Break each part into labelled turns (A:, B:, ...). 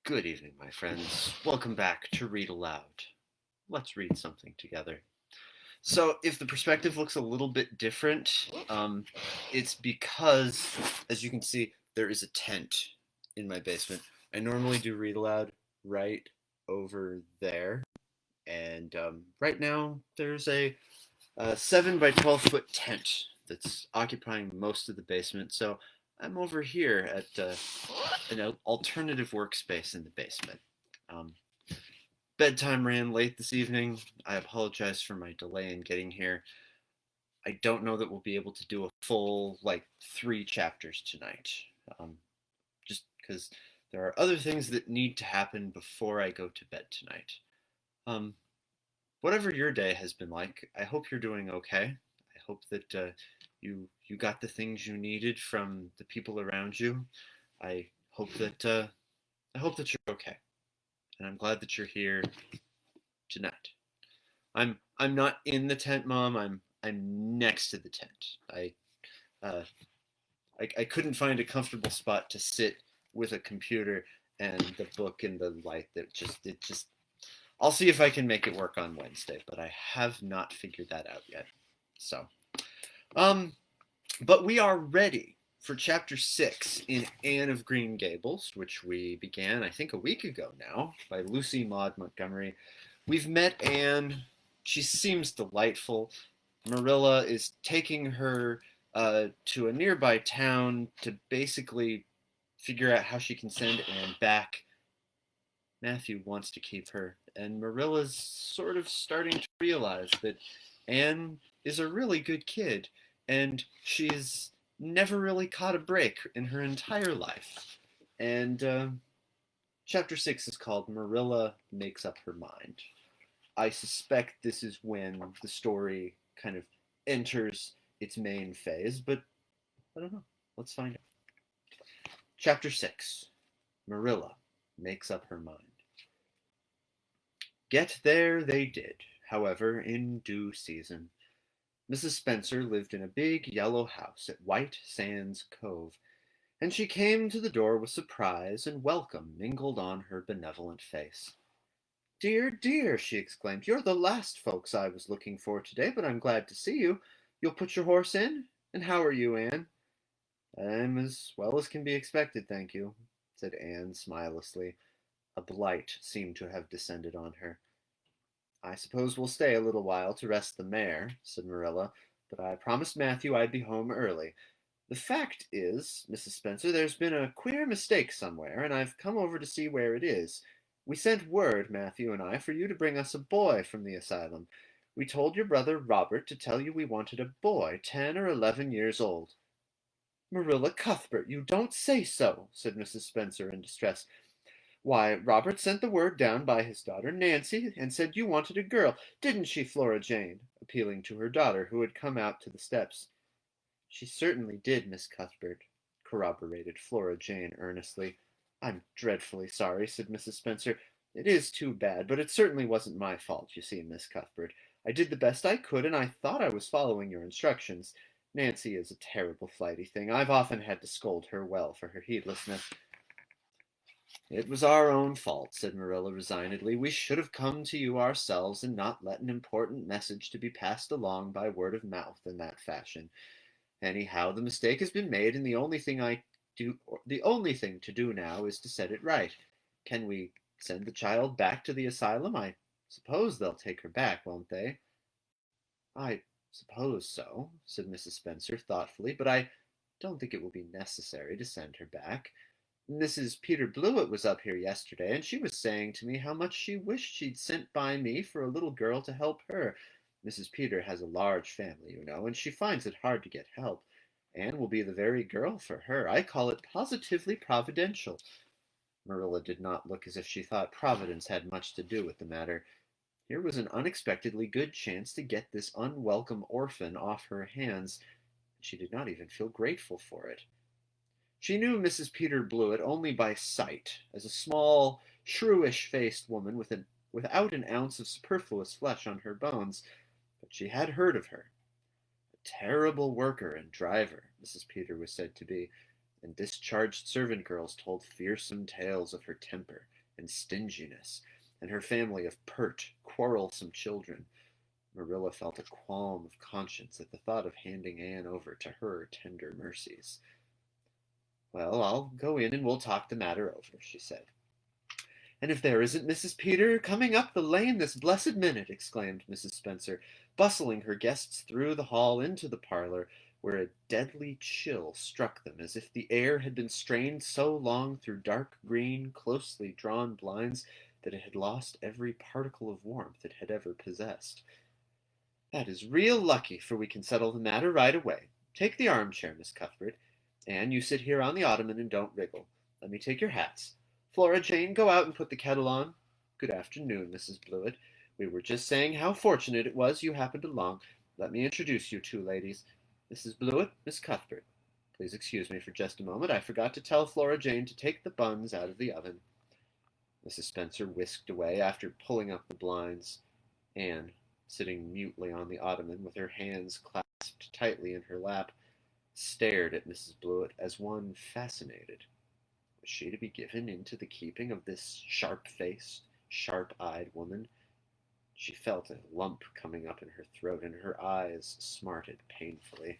A: Good evening, my friends. Welcome back to Read Aloud. Let's read something together. So, if the perspective looks a little bit different, it's because, as you can see, there is a tent in my basement. I normally do Read Aloud right over there, and right now there's a 7 by 12-foot tent that's occupying most of the basement. So, I'm over here at an alternative workspace in the basement. Um, Bedtime ran late this evening. I apologize for my delay in getting here. I don't know that we'll be able to do a full, like, 3 chapters tonight. Um, just because there are other things that need to happen before I go to bed tonight. Um, Whatever your day has been like, I hope you're doing okay. I hope that you got the things you needed from the people around you. I hope that I hope that you're okay, and I'm glad that you're here tonight. I'm not in the tent, Mom. I'm next to the tent. Uh, I couldn't find a comfortable spot to sit with a computer and the book and the light. That just. I'll see if I can make it work on Wednesday, but I have not figured that out yet. So, um, but we are ready for chapter 6 in Anne of Green Gables, which we began, I think, a week ago now, by Lucy Maud Montgomery. We've met Anne. She seems delightful. Marilla is taking her to a nearby town to basically figure out how she can send Anne back. Matthew wants to keep her, and Marilla's sort of starting to realize that Anne is a really good kid, and she's never really caught a break in her entire life. And chapter 6 is called Marilla Makes Up Her Mind. I suspect this is when the story kind of enters its main phase, but I don't know. Let's find out. Chapter 6 Marilla Makes Up Her Mind. Get there they did, however, in due season. Mrs. Spencer lived in a big yellow house at White Sands Cove, and she came to the door with surprise and welcome mingled on her benevolent face. "Dear, dear," she exclaimed, "you're the last folks I was looking for today, but I'm glad to see you. You'll put your horse in? And how are you, Anne?" "I'm as well as can be expected, thank you," said Anne smilelessly. A blight seemed to have descended on her. "I suppose we'll stay a little while to rest the mare," said Marilla, "but I promised Matthew I'd be home early. The fact is, Mrs. Spencer, there's been a queer mistake somewhere, and I've come over to see where it is. We sent word, Matthew and I, for you to bring us a boy from the asylum. We told your brother Robert to tell you we wanted a boy 10 or 11 years old." "Marilla Cuthbert, you don't say so," said Mrs. Spencer in distress. "Why, Robert sent the word down by his daughter Nancy and said you wanted a girl. Didn't she, Flora Jane?" appealing to her daughter, who had come out to the steps. "She certainly did, Miss Cuthbert," corroborated Flora Jane earnestly. "I'm dreadfully sorry," said Mrs. Spencer. "It is too bad, but it certainly wasn't my fault, you see, Miss Cuthbert. I did the best I could, and I thought I was following your instructions. Nancy is a terrible flighty thing. I've often had to scold her well for her heedlessness." "It was our own fault," said Marilla resignedly. "We should have come to you ourselves and not let an important message to be passed along by word of mouth in that fashion. Anyhow, the mistake has been made, and the only thing to do now is to set it right. Can we send the child back to the asylum? I suppose they'll take her back, won't they?" "I suppose so," said Mrs. Spencer thoughtfully, "but I don't think it will be necessary to send her back. Mrs. Peter Blewett was up here yesterday, and she was saying to me how much she wished she'd sent by me for a little girl to help her. Mrs. Peter has a large family, you know, and she finds it hard to get help. Anne will be the very girl for her. I call it positively providential." Marilla did not look as if she thought Providence had much to do with the matter. Here was an unexpectedly good chance to get this unwelcome orphan off her hands. She did not even feel grateful for it. She knew Mrs. Peter Blewett only by sight, as a small, shrewish-faced woman without an ounce of superfluous flesh on her bones, but she had heard of her. A terrible worker and driver, Mrs. Peter was said to be. and discharged servant girls told fearsome tales of her temper and stinginess, and her family of pert, quarrelsome children. Marilla felt a qualm of conscience at the thought of handing Anne over to her tender mercies. Well, I'll go in and we'll talk the matter over, she said. And if there isn't Mrs. Peter coming up the lane this blessed minute, exclaimed Mrs. Spencer, bustling her guests through the hall into the parlor, where a deadly chill struck them as if the air had been strained so long through dark green, closely drawn blinds that it had lost every particle of warmth it had ever possessed. That is real lucky, for we can settle the matter right away. Take the armchair, Miss Cuthbert. Anne, you sit here on the ottoman and don't wriggle. Let me take your hats. Flora Jane, go out and put the kettle on. Good afternoon, Mrs. Blewett. We were just saying how fortunate it was you happened along. Let me introduce you two ladies. Mrs. Blewett, Miss Cuthbert. Please excuse me for just a moment. I forgot to tell Flora Jane to take the buns out of the oven. Mrs. Spencer whisked away after pulling up the blinds. Anne, sitting mutely on the ottoman with her hands clasped tightly in her lap, stared at Mrs. Blewett as one fascinated. Was she to be given into the keeping of this sharp-faced, sharp-eyed woman? She felt a lump coming up in her throat, and her eyes smarted painfully.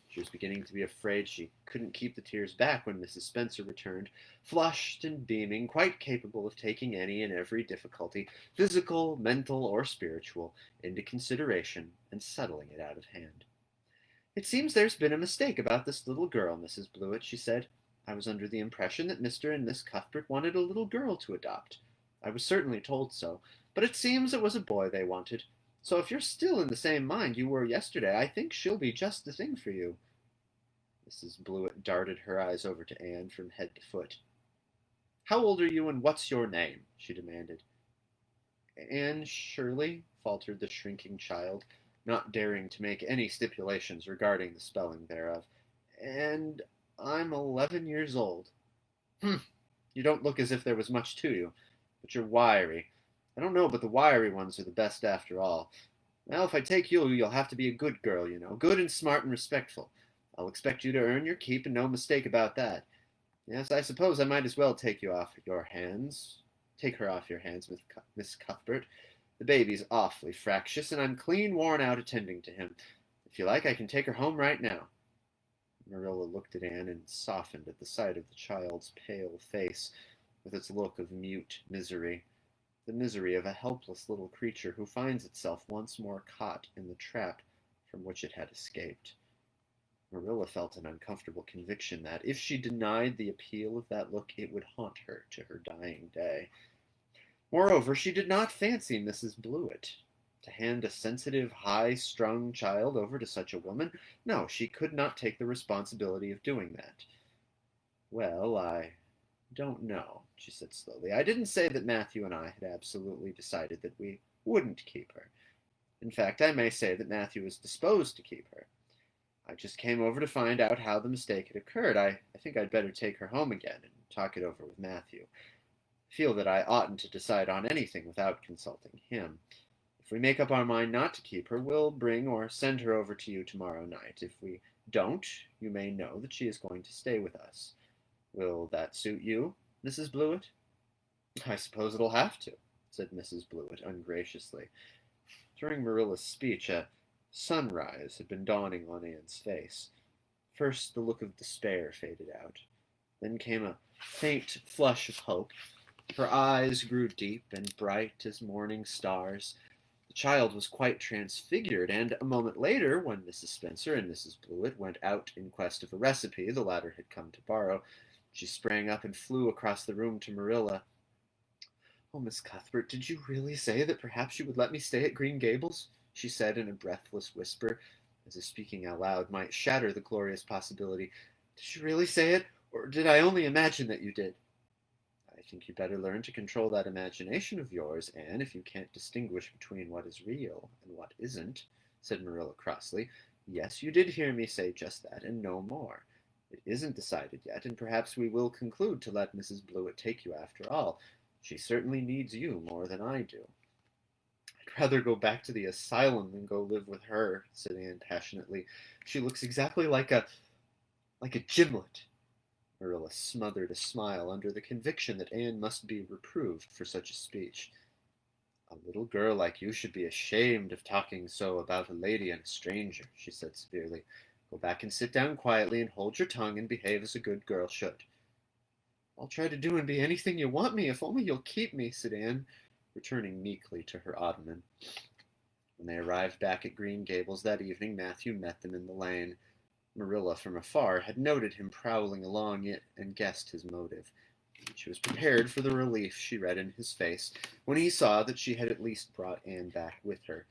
A: She was beginning to be afraid she couldn't keep the tears back when Mrs. Spencer returned, flushed and beaming, quite capable of taking any and every difficulty, physical, mental, or spiritual, into consideration and settling it out of hand. It seems there's been a mistake about this little girl, Mrs. Blewett, she said. I was under the impression that Mr. and Miss Cuthbert wanted a little girl to adopt. I was certainly told so, but it seems it was a boy they wanted. So if you're still in the same mind you were yesterday, I think she'll be just the thing for you. Mrs. Blewett darted her eyes over to Anne from head to foot. How old are you, and what's your name? She demanded. Anne Shirley, faltered the shrinking child, not daring to make any stipulations regarding the spelling thereof. And I'm 11 years old. You don't look as if there was much to you, but you're wiry. I don't know, but the wiry ones are the best after all. Well, if I take you, you'll have to be a good girl, you know, good and smart and respectful. I'll expect you to earn your keep, and no mistake about that. Yes, I suppose I might as well take you off your hands. Take her off your hands, Miss Cuthbert. The baby's awfully fractious, and I'm clean worn out attending to him. If you like, I can take her home right now. Marilla looked at Anne and softened at the sight of the child's pale face, with its look of mute misery, the misery of a helpless little creature who finds itself once more caught in the trap from which it had escaped. Marilla felt an uncomfortable conviction that, if she denied the appeal of that look, it would haunt her to her dying day. Moreover, she did not fancy Mrs. Blewett. To hand a sensitive, high-strung child over to such a woman? No, she could not take the responsibility of doing that. Well, I don't know, she said slowly. I didn't say that Matthew and I had absolutely decided that we wouldn't keep her. In fact, I may say that Matthew is disposed to keep her. I just came over to find out how the mistake had occurred. I think I'd better take her home again and talk it over with Matthew. I feel that I oughtn't to decide on anything without consulting him. If we make up our mind not to keep her, we'll bring or send her over to you tomorrow night. If we don't, you may know that she is going to stay with us. Will that suit you, Mrs. Blewett? I suppose it'll have to, said Mrs. Blewett ungraciously. During Marilla's speech, a sunrise had been dawning on Anne's face. First, the look of despair faded out. Then came a faint flush of hope. Her eyes grew deep and bright as morning stars. The child was quite transfigured, and a moment later, when Mrs. Spencer and Mrs. Blewett went out in quest of a recipe the latter had come to borrow, she sprang up and flew across the room to Marilla. Oh, Miss Cuthbert, did you really say that perhaps you would let me stay at Green Gables? She said in a breathless whisper, as if speaking out loud might shatter the glorious possibility. Did you really say it, or did I only imagine that you did? I think you'd better learn to control that imagination of yours, Anne, if you can't distinguish between what is real and what isn't, said Marilla crossly. Yes, you did hear me say just that, and no more. It isn't decided yet, and perhaps we will conclude to let Mrs. Blewett take you after all. She certainly needs you more than I do. I'd rather go back to the asylum than go live with her, said Anne passionately. She looks exactly like a gimlet. Marilla smothered a smile under the conviction that Anne must be reproved for such a speech. A little girl like you should be ashamed of talking so about a lady and a stranger, she said severely. Go back and sit down quietly and hold your tongue and behave as a good girl should. I'll try to do and be anything you want me, if only you'll keep me, said Anne, returning meekly to her ottoman. When they arrived back at Green Gables that evening, Matthew met them in the lane. Marilla, from afar, had noted him prowling along it and guessed his motive. She was prepared for the relief she read in his face when he saw that she had at least brought Anne back with her.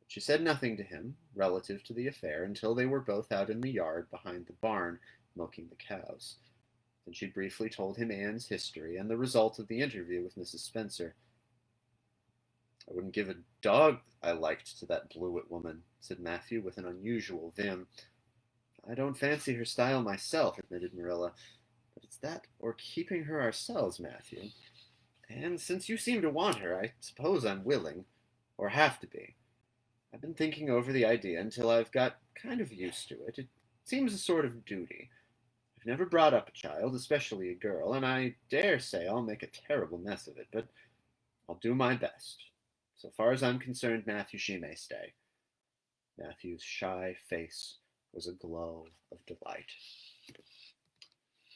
A: But she said nothing to him relative to the affair until they were both out in the yard behind the barn milking the cows. Then she briefly told him Anne's history and the result of the interview with Mrs. Spencer. I wouldn't give a dog I liked to that Blewett woman, said Matthew with an unusual vim. I don't fancy her style myself, admitted Marilla, but it's that or keeping her ourselves, Matthew. And since you seem to want her, I suppose I'm willing, or have to be. I've been thinking over the idea until I've got kind of used to it. It seems a sort of duty. I've never brought up a child, especially a girl, and I dare say I'll make a terrible mess of it, but I'll do my best. So far as I'm concerned, Matthew, she may stay. Matthew's shy face was aglow of delight.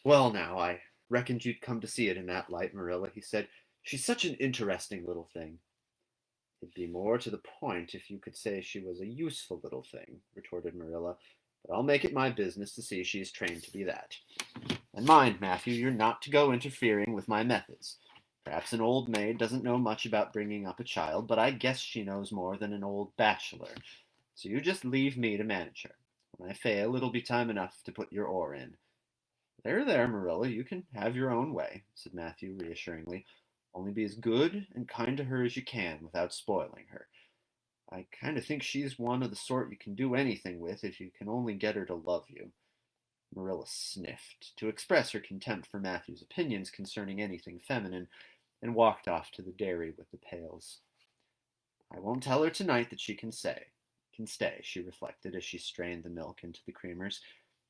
A: Well, now, I reckoned you'd come to see it in that light, Marilla, he said. She's such an interesting little thing. It'd be more to the point if you could say she was a useful little thing, retorted Marilla, but I'll make it my business to see she's trained to be that. And mind, Matthew, you're not to go interfering with my methods. Perhaps an old maid doesn't know much about bringing up a child, but I guess she knows more than an old bachelor. So you just leave me to manage her. When I fail, it'll be time enough to put your oar in. There, Marilla, you can have your own way, said Matthew reassuringly. Only be as good and kind to her as you can without spoiling her. I kind of think she's one of the sort you can do anything with if you can only get her to love you. Marilla sniffed to express her contempt for Matthew's opinions concerning anything feminine, and walked off to the dairy with the pails. I won't tell her tonight that she can stay, she reflected as she strained the milk into the creamers.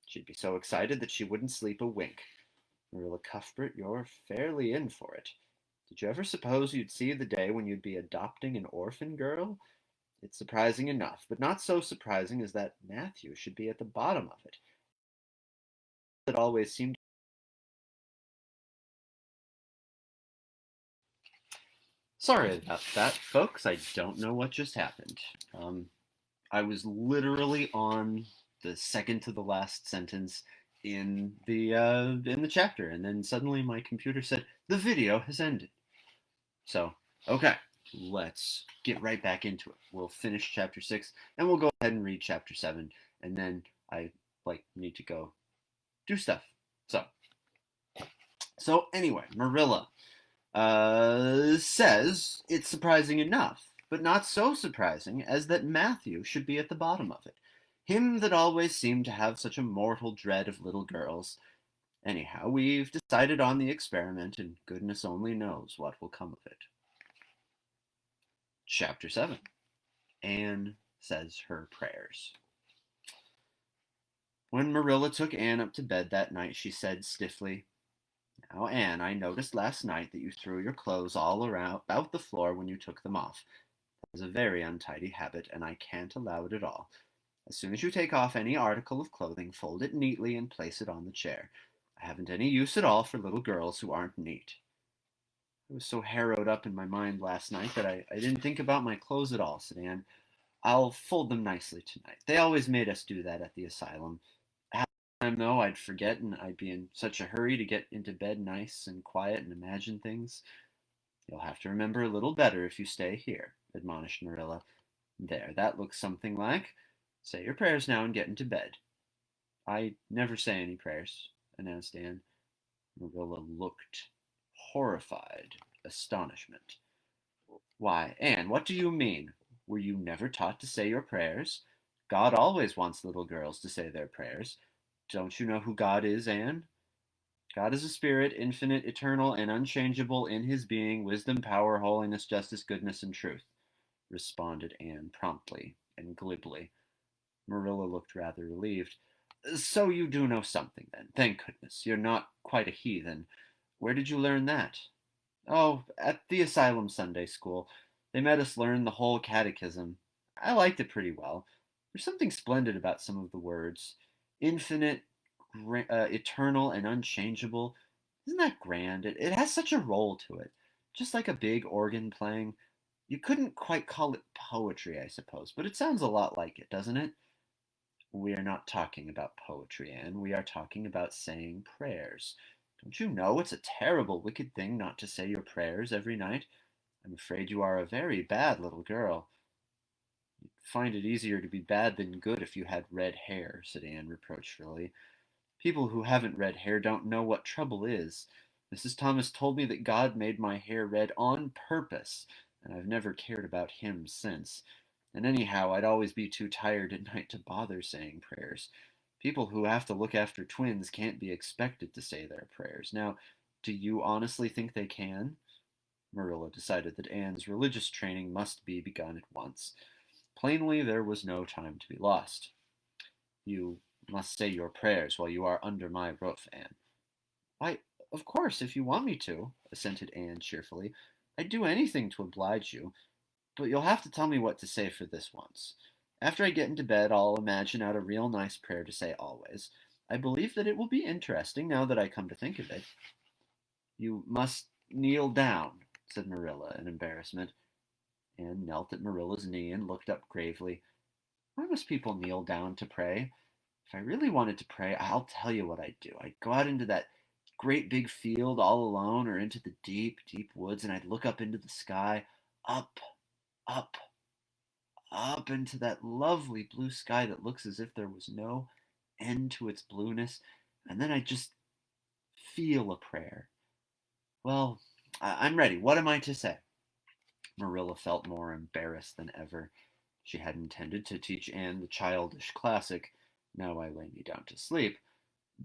A: She'd be so excited that she wouldn't sleep a wink. Marilla Cuthbert, you're fairly in for it. Did you ever suppose you'd see the day when you'd be adopting an orphan girl? It's surprising enough, but not so surprising as that Matthew should be at the bottom of it. It always seemed. Sorry about that, folks. I don't know what just happened. I was literally on the second to the last sentence in the chapter, and then suddenly my computer said the video has ended. So, okay, let's get right back into it. We'll finish chapter 6, and we'll go ahead and read chapter 7, and then I need to go do stuff. So anyway, Marilla says it's surprising enough, but not so surprising as that Matthew should be at the bottom of it. Him that always seemed to have such a mortal dread of little girls. Anyhow, we've decided on the experiment, and goodness only knows what will come of it. Chapter 7. Anne says her prayers. When Marilla took Anne up to bed that night, she said stiffly, Now, Anne, I noticed last night that you threw your clothes all around about the floor when you took them off. That is a very untidy habit, and I can't allow it at all. As soon as you take off any article of clothing, fold it neatly and place it on the chair. I haven't any use at all for little girls who aren't neat. I was so harrowed up in my mind last night that I didn't think about my clothes at all, said Anne. I'll fold them nicely tonight. They always made us do that at the asylum. Half the time, though, I'd forget, and I'd be in such a hurry to get into bed nice and quiet and imagine things. You'll have to remember a little better if you stay here, admonished Marilla. There, that looks something like. Say your prayers now and get into bed. I never say any prayers, announced Anne. Marilla looked horrified astonishment. Why, Anne, what do you mean? Were you never taught to say your prayers? God always wants little girls to say their prayers. Don't you know who God is, Anne? God is a spirit, infinite, eternal, and unchangeable in his being, wisdom, power, holiness, justice, goodness, and truth, responded Anne promptly and glibly. Marilla looked rather relieved. So you do know something then. Thank goodness. You're not quite a heathen. Where did you learn that? Oh, at the asylum Sunday school. They made us learn the whole catechism. I liked it pretty well. There's something splendid about some of the words. Infinite, eternal, and unchangeable. Isn't that grand? It has such a roll to it. Just like a big organ playing. You couldn't quite call it poetry, I suppose, but it sounds a lot like it, doesn't it? We are not talking about poetry, Anne. We are talking about saying prayers. Don't you know it's a terrible, wicked thing not to say your prayers every night? I'm afraid you are a very bad little girl. You'd find it easier to be bad than good if you had red hair, said Anne reproachfully. People who haven't red hair don't know what trouble is. Mrs. Thomas told me that God made my hair red on purpose, and I've never cared about him since. And anyhow, I'd always be too tired at night to bother saying prayers. People who have to look after twins can't be expected to say their prayers. Now, do you honestly think they can? Marilla decided that Anne's religious training must be begun at once. Plainly, there was no time to be lost. You must say your prayers while you are under my roof, Anne. Why, of course, if you want me to, assented Anne cheerfully. I'd do anything to oblige you, but you'll have to tell me what to say for this once. After I get into bed, I'll imagine out a real nice prayer to say always. I believe that it will be interesting now that I come to think of it. You must kneel down, said Marilla in embarrassment. Anne knelt at Marilla's knee and looked up gravely. Why must people kneel down to pray? If I really wanted to pray, I'll tell you what I'd do. I'd go out into that great big field all alone or into the deep, deep woods, and I'd look up into the sky, up, up, up into that lovely blue sky that looks as if there was no end to its blueness, and then I'd just feel a prayer. Well, I'm ready. What am I to say? Marilla felt more embarrassed than ever. She had intended to teach Anne the childish classic, Now I Lay Me Down to Sleep,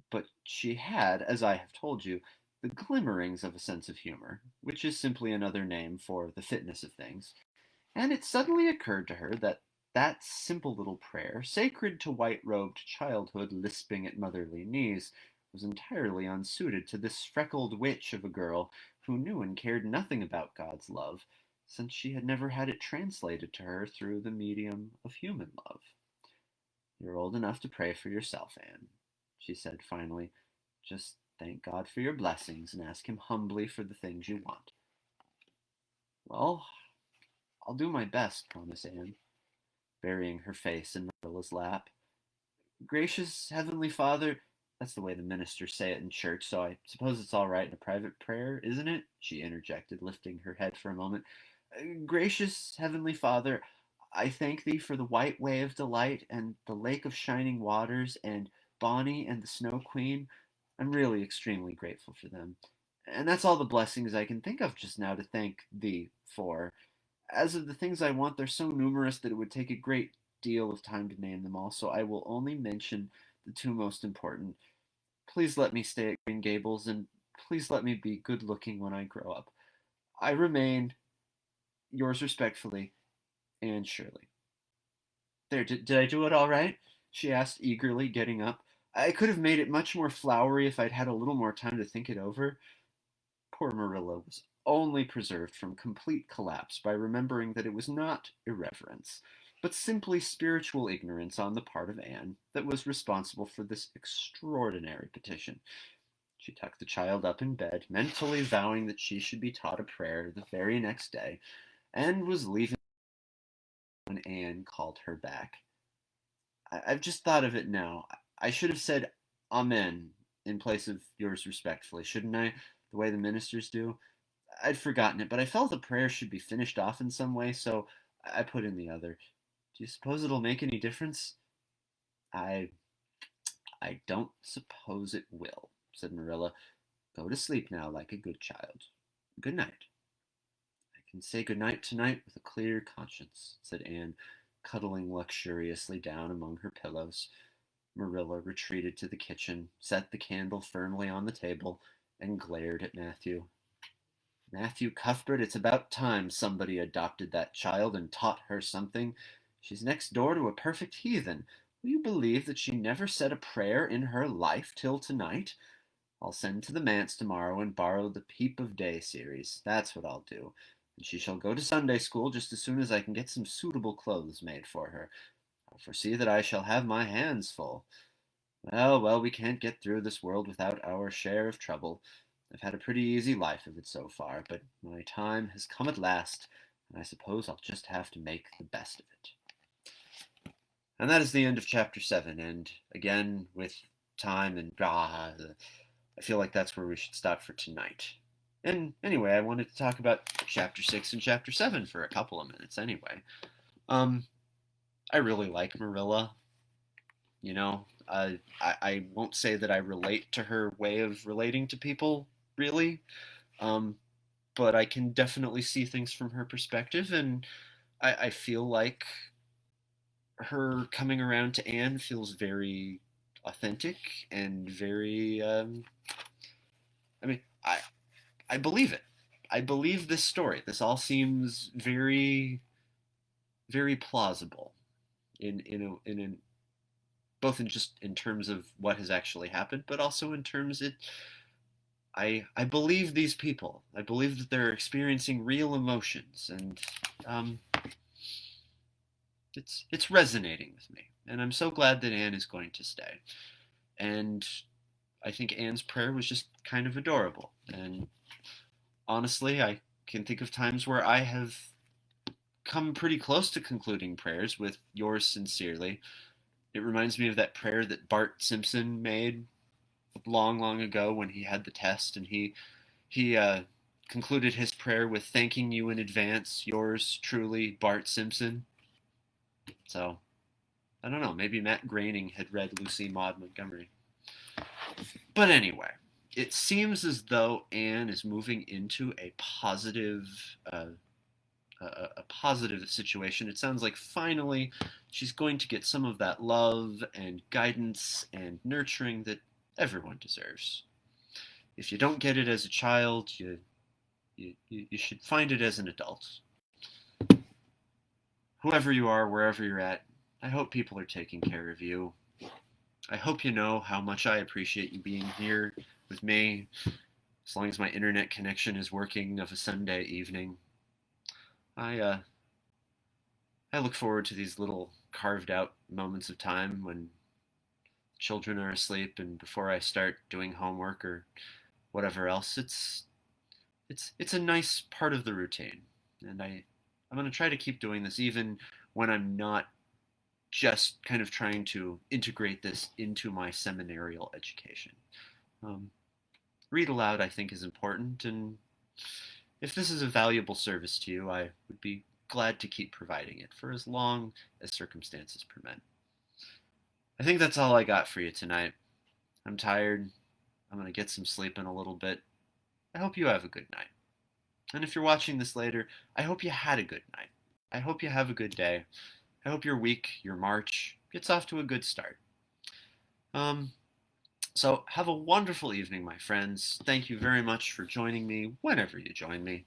A: but she had, as I have told you, the glimmerings of a sense of humor, which is simply another name for the fitness of things, and it suddenly occurred to her that that simple little prayer, sacred to white-robed childhood lisping at motherly knees, was entirely unsuited to this freckled witch of a girl who knew and cared nothing about God's love, since she had never had it translated to her through the medium of human love. You're old enough to pray for yourself, Anne, she said finally. Just thank God for your blessings and ask him humbly for the things you want. Well, I'll do my best, promised Anne, burying her face in Marilla's lap. Gracious Heavenly Father, that's the way the ministers say it in church, so I suppose it's all right in a private prayer, isn't it? She interjected, lifting her head for a moment. Gracious Heavenly Father, I thank thee for the white way of delight and the lake of shining waters and Bonnie and the Snow Queen. I'm really extremely grateful for them. And that's all the blessings I can think of just now to thank thee for. As of the things I want, they're so numerous that it would take a great deal of time to name them all, so I will only mention the two most important. Please let me stay at Green Gables, and please let me be good looking when I grow up. I remain, yours respectfully, Anne Shirley. There, did I do it all right? She asked eagerly, getting up. I could have made it much more flowery if I'd had a little more time to think it over. Poor Marilla was only preserved from complete collapse by remembering that it was not irreverence, but simply spiritual ignorance on the part of Anne that was responsible for this extraordinary petition. She tucked the child up in bed, mentally vowing that she should be taught a prayer the very next day, and was leaving when Anne called her back. I've just thought of it now. I should have said Amen in place of yours respectfully, shouldn't I? The way the ministers do. I'd forgotten it, but I felt the prayer should be finished off in some way, so I put in the other. Do you suppose it'll make any difference? I I don't suppose it will, said Marilla. Go to sleep now like a good child. Good night. I can say good night tonight with a clear conscience, said Anne, cuddling luxuriously down among her pillows. Marilla retreated to the kitchen, set the candle firmly on the table, and glared at Matthew. Matthew Cuthbert, it's about time somebody adopted that child and taught her something. She's next door to a perfect heathen. Will you believe that she never said a prayer in her life till tonight? I'll send to the manse tomorrow and borrow the Peep of Day series. That's what I'll do. And she shall go to Sunday school just as soon as I can get some suitable clothes made for her. I foresee that I shall have my hands full. Well, well, we can't get through this world without our share of trouble. I've had a pretty easy life of it so far, but my time has come at last, and I suppose I'll just have to make the best of it. And that is the end of chapter 7, and again, with time and I feel like that's where we should stop for tonight. And anyway, I wanted to talk about chapter 6 and chapter 7 for a couple of minutes anyway. I really like Marilla. You know, I won't say that I relate to her way of relating to people, really. But I can definitely see things from her perspective, and I feel like her coming around to Anne feels very authentic and very. I mean, I believe it. I believe this story. This all seems very, very plausible in both in just in terms of what has actually happened, but also in terms it. I believe these people. I believe that they're experiencing real emotions, and um, it's resonating with me. And I'm so glad that Anne is going to stay. And I think Anne's prayer was just kind of adorable. And honestly, I can think of times where I have come pretty close to concluding prayers with yours sincerely. It reminds me of that prayer that Bart Simpson made long, long ago when he had the test, and he concluded his prayer with thanking you in advance, yours truly, Bart Simpson. So I don't know, maybe Matt Groening had read Lucy Maud Montgomery. But anyway, it seems as though Anne is moving into a positive a positive situation. It sounds like finally she's going to get some of that love and guidance and nurturing that everyone deserves. If you don't get it as a child, you should find it as an adult. Whoever you are, wherever you're at, I hope people are taking care of you. I hope you know how much I appreciate you being here with me, as long as my internet connection is working of a Sunday evening. I I look forward to these little carved out moments of time when children are asleep and before I start doing homework or whatever else. It's a nice part of the routine, and I'm going to try to keep doing this even when I'm not just kind of trying to integrate this into my seminarial education. Um, Read aloud, I think, is important, and if this is a valuable service to you, I would be glad to keep providing it for as long as circumstances permit. I think that's all I got for you tonight. I'm tired. I'm going to get some sleep in a little bit. I hope you have a good night. And if you're watching this later, I hope you had a good night. I hope you have a good day. I hope your week, your March, gets off to a good start. So have a wonderful evening, my friends. Thank you very much for joining me whenever you join me.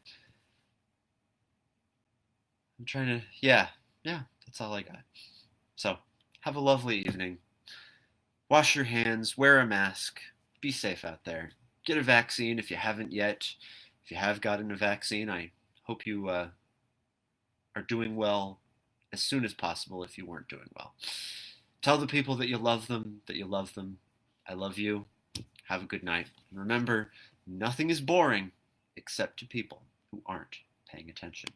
A: I'm trying to, yeah, that's all I got. So have a lovely evening. Wash your hands, wear a mask, be safe out there. Get a vaccine if you haven't yet. If you have gotten a vaccine, I hope you are doing well as soon as possible if you weren't doing well. Tell the people that you love them, that you love them. I love you. Have a good night. And remember, nothing is boring except to people who aren't paying attention.